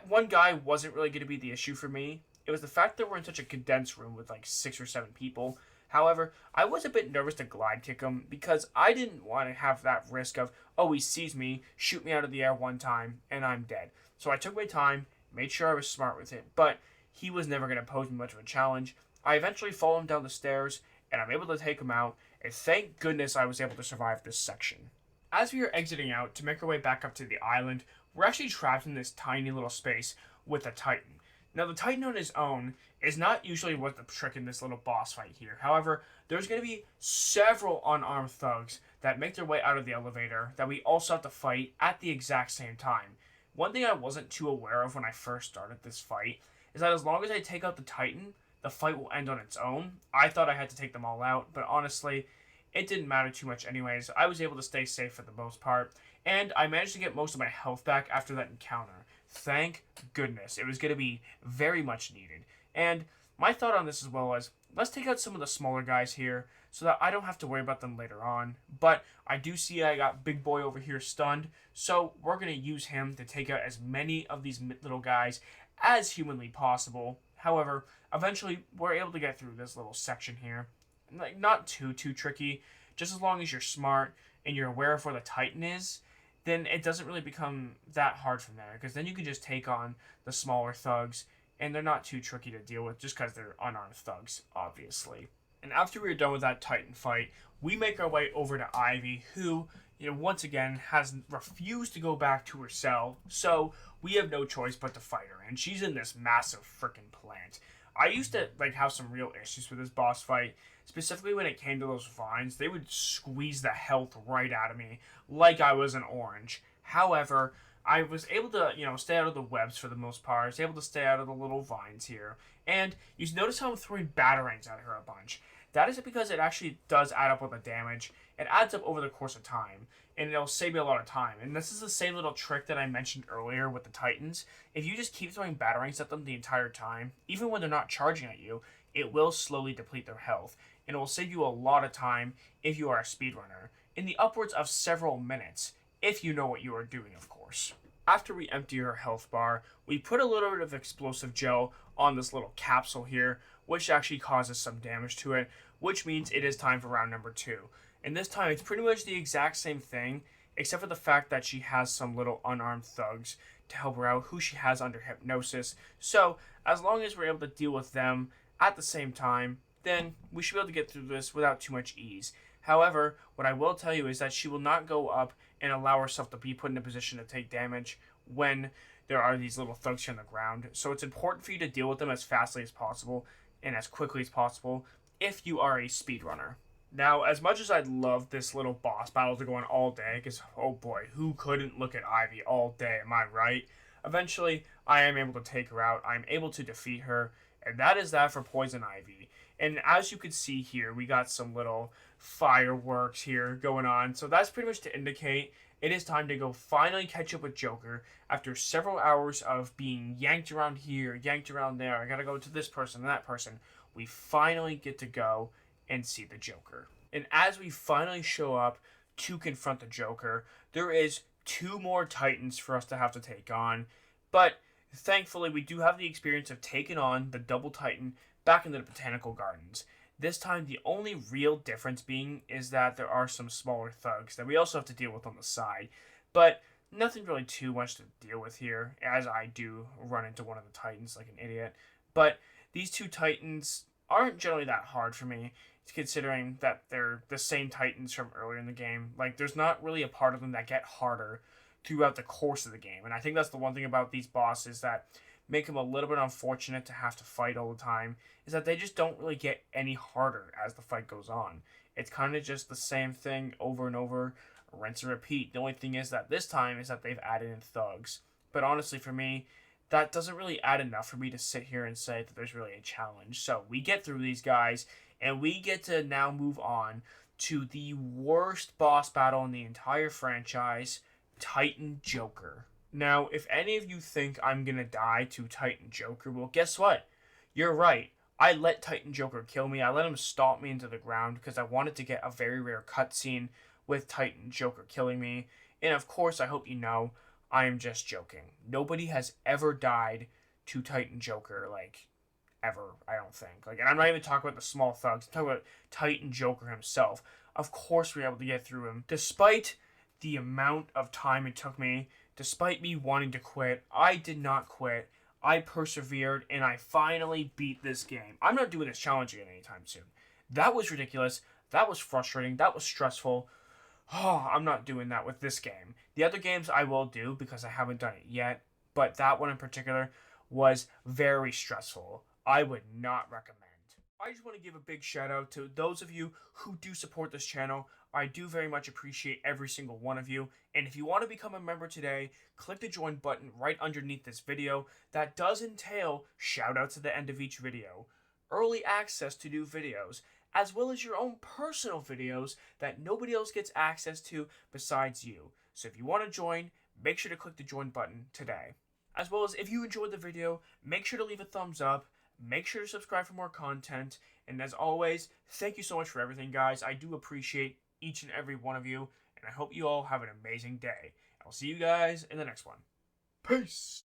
One guy wasn't really going to be the issue for me. It was the fact that we're in such a condensed room with 6 or 7 people However, I was a bit nervous to glide kick him because I didn't want to have that risk of, oh, he sees me, shoot me out of the air one time, and I'm dead. So I took my time, made sure I was smart with it, but he was never going to pose me much of a challenge. I eventually follow him down the stairs, and I'm able to take him out, and thank goodness I was able to survive this section. As we are exiting out to make our way back up to the island, we're actually trapped in this tiny little space with a Titan. Now, the Titan on his own is not usually what the trick in this little boss fight here. However, there's going to be several unarmed thugs that make their way out of the elevator that we also have to fight at the exact same time. One thing I wasn't too aware of when I first started this fight is that as long as I take out the Titan, the fight will end on its own. I thought I had to take them all out, but honestly, it didn't matter too much anyways. I was able to stay safe for the most part, and I managed to get most of my health back after that encounter. Thank goodness. It was going to be very much needed. And my thought on this as well was, let's take out some of the smaller guys here so that I don't have to worry about them later on. But I do see I got Big Boy over here stunned, so we're going to use him to take out as many of these little guys as humanly possible. However, eventually we're able to get through this little section here. Like, not too tricky. Just as long as you're smart and you're aware of where the Titan is, then it doesn't really become that hard from there, because then you can just take on the smaller thugs, and they're not too tricky to deal with just because they're unarmed thugs, obviously. And after we're done with that Titan fight, we make our way over to Ivy, who, once again, has refused to go back to her cell, so we have no choice but to fight her, and she's in this massive freaking plant. I used to have some real issues with this boss fight, specifically when it came to those vines. They would squeeze the health right out of me like I was an orange. However, I was able to, stay out of the webs for the most part. I was able to stay out of the little vines here. And you notice how I'm throwing batarangs at her a bunch. That is because it actually does add up with the damage. It adds up over the course of time, and it'll save me a lot of time. And this is the same little trick that I mentioned earlier with the Titans. If you just keep throwing batarangs at them the entire time, even when they're not charging at you, it will slowly deplete their health. And it will save you a lot of time if you are a speedrunner, in the upwards of several minutes, if you know what you are doing, of course. After we empty her health bar, we put a little bit of explosive gel on this little capsule here, which actually causes some damage to it, which means it is time for round number 2. And this time, it's pretty much the exact same thing, except for the fact that she has some little unarmed thugs to help her out, who she has under hypnosis. So, as long as we're able to deal with them at the same time, then we should be able to get through this without too much ease. However, what I will tell you is that she will not go up and allow herself to be put in a position to take damage when there are these little thugs here on the ground. So it's important for you to deal with them as fastly as possible and as quickly as possible if you are a speedrunner. Now, as much as I'd love this little boss battle to go on all day, because, oh boy, who couldn't look at Ivy all day, am I right? Eventually, I am able to take her out. I'm able to defeat her, and that is that for Poison Ivy. And as you can see here, we got some little fireworks here going on. So that's pretty much to indicate it is time to go finally catch up with Joker after several hours of being yanked around here, yanked around there. I gotta go to this person and that person. We finally get to go and see the Joker. And as we finally show up to confront the Joker, there is 2 more Titans for us to have to take on. But thankfully, we do have the experience of taking on the double Titan back into the Botanical Gardens. This time, the only real difference being is that there are some smaller thugs that we also have to deal with on the side. But nothing really too much to deal with here, as I do run into one of the Titans like an idiot. But these 2 Titans aren't generally that hard for me, considering that they're the same Titans from earlier in the game. There's not really a part of them that get harder throughout the course of the game. And I think that's the one thing about these bosses that make them a little bit unfortunate to have to fight all the time, is that they just don't really get any harder as the fight goes on. It's kind of just the same thing over and over, rinse and repeat. The only thing is that this time is that they've added in thugs. But honestly, for me, that doesn't really add enough for me to sit here and say that there's really a challenge. So we get through these guys, and we get to now move on to the worst boss battle in the entire franchise, Titan Joker. Now, if any of you think I'm gonna die to Titan Joker, well, guess what? You're right. I let Titan Joker kill me. I let him stomp me into the ground because I wanted to get a very rare cutscene with Titan Joker killing me. And of course, I hope you know, I am just joking. Nobody has ever died to Titan Joker, ever, I don't think. Like, and I'm not even talking about the small thugs. I'm talking about Titan Joker himself. Of course we were able to get through him. Despite the amount of time it took me, despite me wanting to quit, I did not quit. I persevered, and I finally beat this game. I'm not doing this challenge again anytime soon. That was ridiculous. That was frustrating. That was stressful. Oh, I'm not doing that with this game. The other games I will do because I haven't done it yet, but that one in particular was very stressful. I would not recommend. I just want to give a big shout out to those of you who do support this channel. I do very much appreciate every single one of you. And if you want to become a member today, click the join button right underneath this video. That does entail shout outs at the end of each video, early access to new videos, as well as your own personal videos that nobody else gets access to besides you. So if you want to join, make sure to click the join button today. As well as if you enjoyed the video, make sure to leave a thumbs up, make sure to subscribe for more content, and as always, thank you so much for everything, guys. I do appreciate each and every one of you, and I hope you all have an amazing day. I'll see you guys in the next one. Peace!